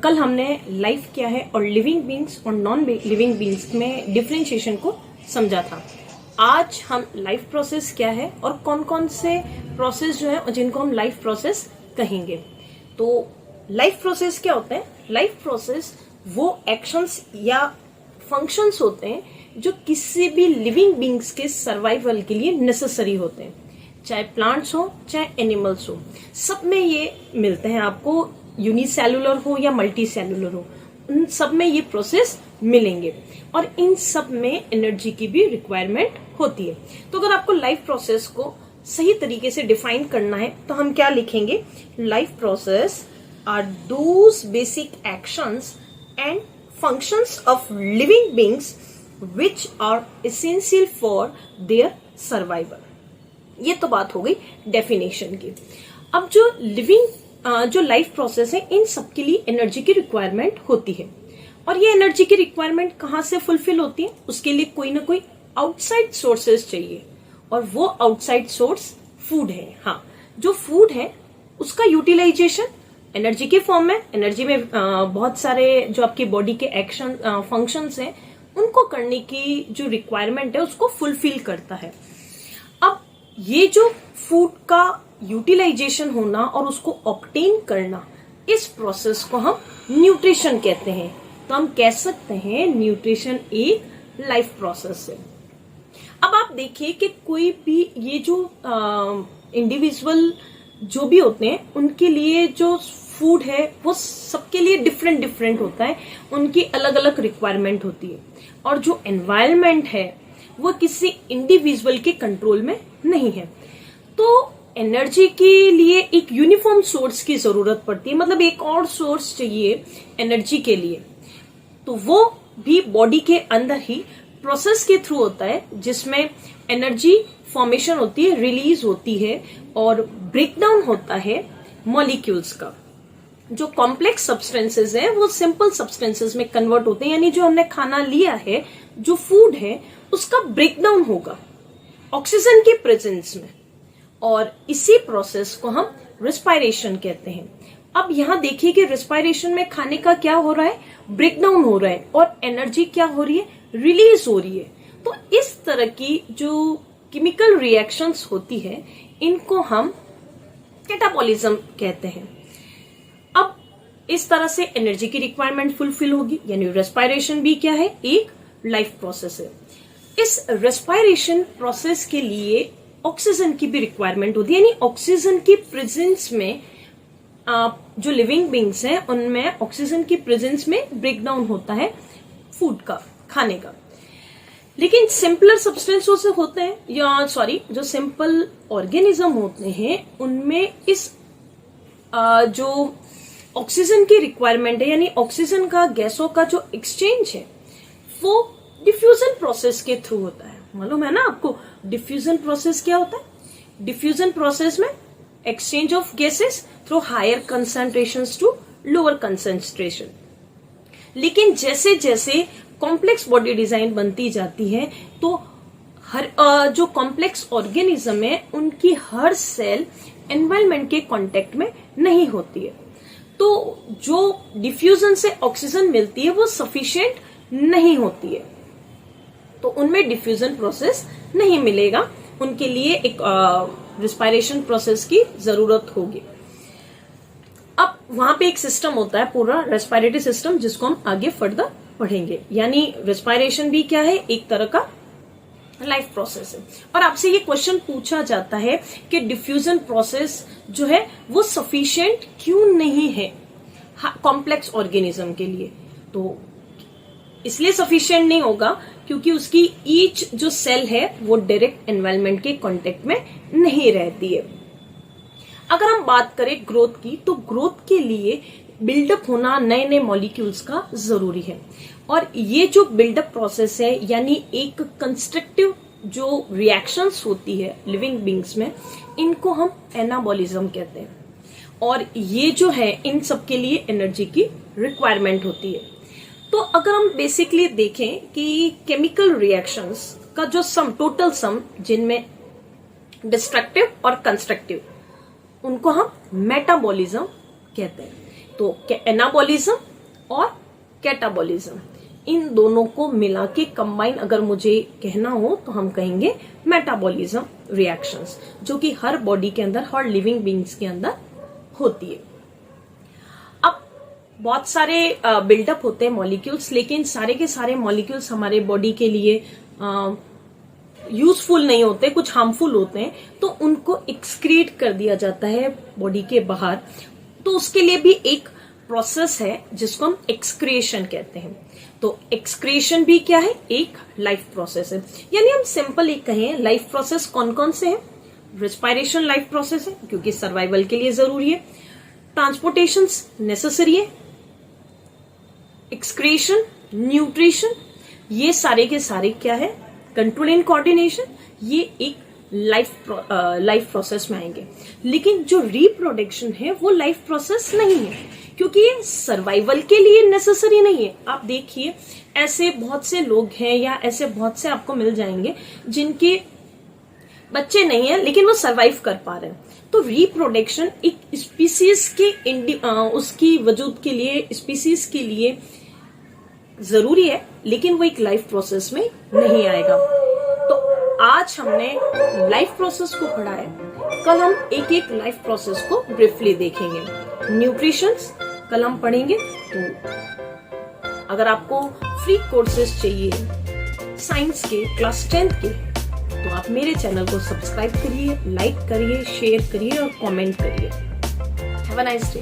कल हमने लाइफ क्या है और लिविंग बींग्स और नॉन लिविंग बींग्स में डिफरेंशिएशन को समझा था। आज हम लाइफ प्रोसेस क्या है और कौन कौन से प्रोसेस जो है जिनको हम लाइफ प्रोसेस कहेंगे। तो लाइफ प्रोसेस क्या होता है? लाइफ प्रोसेस वो एक्शंस या फंक्शंस होते हैं जो किसी भी लिविंग बींग्स के सर्वाइवल के लिए नेसेसरी होते हैं, चाहे प्लांट्स हो चाहे एनिमल्स हो, सब में ये मिलते हैं आपको। यूनिसेलुलर हो या मल्टी सेलुलर हो, उन सब में ये प्रोसेस मिलेंगे और इन सब में एनर्जी की भी रिक्वायरमेंट होती है। तो अगर आपको लाइफ प्रोसेस को सही तरीके से डिफाइन करना है तो हम क्या लिखेंगे? Life process are those basic actions and functions of living beings which are essential for their survival। ये तो बात हो गई डेफिनेशन की। अब जो लाइफ प्रोसेस है, इन सब के लिए एनर्जी की रिक्वायरमेंट होती है और ये एनर्जी की रिक्वायरमेंट कहाँ से फुलफिल होती है? उसके लिए कोई ना कोई आउटसाइड सोर्सेस चाहिए और वो आउटसाइड सोर्स फूड है। हाँ, जो फूड है उसका यूटिलाइजेशन एनर्जी के फॉर्म में, एनर्जी में बहुत सारे जो आपकी बॉडी के एक्शन फंक्शंस हैं उनको करने की जो रिक्वायरमेंट है उसको फुलफिल करता है। अब ये जो फूड का यूटिलाइजेशन होना और उसको ऑब्टेन करना, इस प्रोसेस को हम न्यूट्रिशन कहते हैं। तो हम कह सकते हैं न्यूट्रिशन एक लाइफ प्रोसेस है। अब आप देखिए कि कोई भी ये जो इंडिविजुअल जो भी होते हैं उनके लिए जो फूड है वो सबके लिए डिफरेंट डिफरेंट होता है, उनकी अलग अलग रिक्वायरमेंट होती है। और जो एनवायरनमेंट है वो किसी इंडिविजुअल के कंट्रोल में नहीं है। तो एनर्जी के लिए एक यूनिफॉर्म सोर्स की जरूरत पड़ती है, मतलब एक और सोर्स चाहिए एनर्जी के लिए। तो वो भी बॉडी के अंदर ही प्रोसेस के थ्रू होता है जिसमें एनर्जी फॉर्मेशन होती है, रिलीज होती है और ब्रेकडाउन होता है मॉलिक्यूल्स का। जो कॉम्प्लेक्स सब्सटेंसेस है वो सिंपल सब्सटेंसेस में कन्वर्ट होते हैं, यानी जो हमने खाना लिया है, जो फूड है, उसका ब्रेकडाउन होगा ऑक्सीजन के प्रेजेंस में और इसी प्रोसेस को हम रेस्पिरेशन कहते हैं। अब यहां देखिए कि रेस्पिरेशन में खाने का क्या हो रहा है? ब्रेकडाउन हो रहा है और एनर्जी क्या हो रही है? रिलीज हो रही है। तो इस तरह की जो केमिकल रिएक्शंस होती है इनको हम कैटाबॉलिज्म कहते हैं। अब इस तरह से एनर्जी की रिक्वायरमेंट फुलफिल होगी, यानी रेस्पिरेशन भी क्या है? एक लाइफ प्रोसेस है। इस रेस्पिरेशन प्रोसेस के लिए ऑक्सीजन की भी रिक्वायरमेंट होती है, यानी ऑक्सीजन की प्रेजेंस में जो लिविंग बींग्स हैं उनमें ऑक्सीजन की प्रेजेंस में ब्रेकडाउन होता है फूड का, खाने का। लेकिन सिंपलर सब्सटेंस से होते हैं या जो सिंपल ऑर्गेनिज्म होते हैं उनमें इस जो ऑक्सीजन की रिक्वायरमेंट है, यानी ऑक्सीजन का गैसों का जो एक्सचेंज है वो डिफ्यूजन प्रोसेस के थ्रू होता है। मालूम है ना आपको डिफ्यूजन प्रोसेस क्या होता है? डिफ्यूजन प्रोसेस में exchange of gases through higher concentrations to lower concentration. लेकिन जैसे जैसे कॉम्प्लेक्स बॉडी डिजाइन बनती जाती है तो हर जो कॉम्प्लेक्स ऑर्गेनिज्म है उनकी हर सेल एनवायरनमेंट के कांटेक्ट में नहीं होती है, तो जो डिफ्यूजन से ऑक्सीजन मिलती है वो सफिशिएंट नहीं होती है, तो उनमें डिफ्यूजन प्रोसेस नहीं मिलेगा, उनके लिए एक रेस्पिरेशन प्रोसेस की जरूरत होगी। अब वहां पे एक सिस्टम होता है पूरा रेस्पिरेटरी सिस्टम जिसको हम आगे फर्दर पढ़ेंगे। यानी रेस्पिरेशन भी क्या है? एक तरह का लाइफ प्रोसेस है। और आपसे ये क्वेश्चन पूछा जाता है कि डिफ्यूजन प्रोसेस जो है वो सफिशिएंट क्यों नहीं है कॉम्प्लेक्स ऑर्गेनिज्म के लिए? तो इसलिए सफिशिएंट नहीं होगा क्योंकि उसकी ईच जो सेल है वो डायरेक्ट एनवायरनमेंट के कांटेक्ट में नहीं रहती है। अगर हम बात करें ग्रोथ की, तो ग्रोथ के लिए बिल्डअप होना नए नए मॉलिक्यूल्स का जरूरी है और ये जो बिल्डअप प्रोसेस है यानी एक कंस्ट्रक्टिव जो रिएक्शंस होती है लिविंग बींग्स में, इनको हम एनाबॉलिज्म कहते हैं और ये जो है इन सब के लिए एनर्जी की रिक्वायरमेंट होती है। तो अगर हम बेसिकली देखें कि केमिकल रिएक्शंस का जो टोटल सम जिनमें डिस्ट्रक्टिव और कंस्ट्रक्टिव, उनको हम मेटाबॉलिज्म कहते हैं। तो एनाबॉलिज्म और कैटाबॉलिज्म, इन दोनों को मिला के कंबाइन अगर मुझे कहना हो तो हम कहेंगे मेटाबॉलिज्म रिएक्शंस, जो कि हर बॉडी के अंदर, हर लिविंग बींग्स के अंदर होती है। अब बहुत सारे बिल्डअप होते हैं मॉलिक्यूल्स, लेकिन सारे के सारे मॉलिक्यूल्स हमारे बॉडी के लिए यूजफुल नहीं होते, कुछ हार्मफुल होते हैं, तो उनको एक्सक्रीट कर दिया जाता है बॉडी के बाहर। तो उसके लिए भी एक प्रोसेस है जिसको हम एक्सक्रिएशन कहते हैं। तो एक्सक्रिएशन भी क्या है, एक लाइफ प्रोसेस है। यानी हम सिंपल एक कहें, लाइफ प्रोसेस कौन कौन से हैं? रेस्पिरेशन लाइफ प्रोसेस है क्योंकि सर्वाइवल के लिए जरूरी है, ट्रांसपोर्टेशन नेसेसरी है, एक्सक्रिएशन, न्यूट्रिशन, ये सारे के सारे क्या है, कंट्रोल एंड कोऑर्डिनेशन, ये एक लाइफ प्रोसेस में आएंगे। लेकिन जो रिप्रोडक्शन है वो लाइफ प्रोसेस नहीं है, क्योंकि ये सर्वाइवल के लिए नेसेसरी नहीं है। आप देखिए ऐसे बहुत से लोग हैं या ऐसे बहुत से आपको मिल जाएंगे जिनके बच्चे नहीं है लेकिन वो सरवाइव कर पा रहे हैं। तो रिप्रोडक्शन एक स्पीसीज के उसकी वजूद के लिए, स्पीसीज के लिए जरूरी है, लेकिन वो एक लाइफ प्रोसेस में नहीं आएगा। तो आज हमने लाइफ प्रोसेस को पढ़ा है, कल हम एक एक लाइफ प्रोसेस को ब्रीफली देखेंगे। न्यूट्रिशन कल हम पढ़ेंगे। तो अगर आपको फ्री कोर्सेज चाहिए साइंस के, क्लास 10th के, तो आप मेरे चैनल को सब्सक्राइब करिए, लाइक करिए, शेयर करिए और कमेंट करिए। Have a nice day.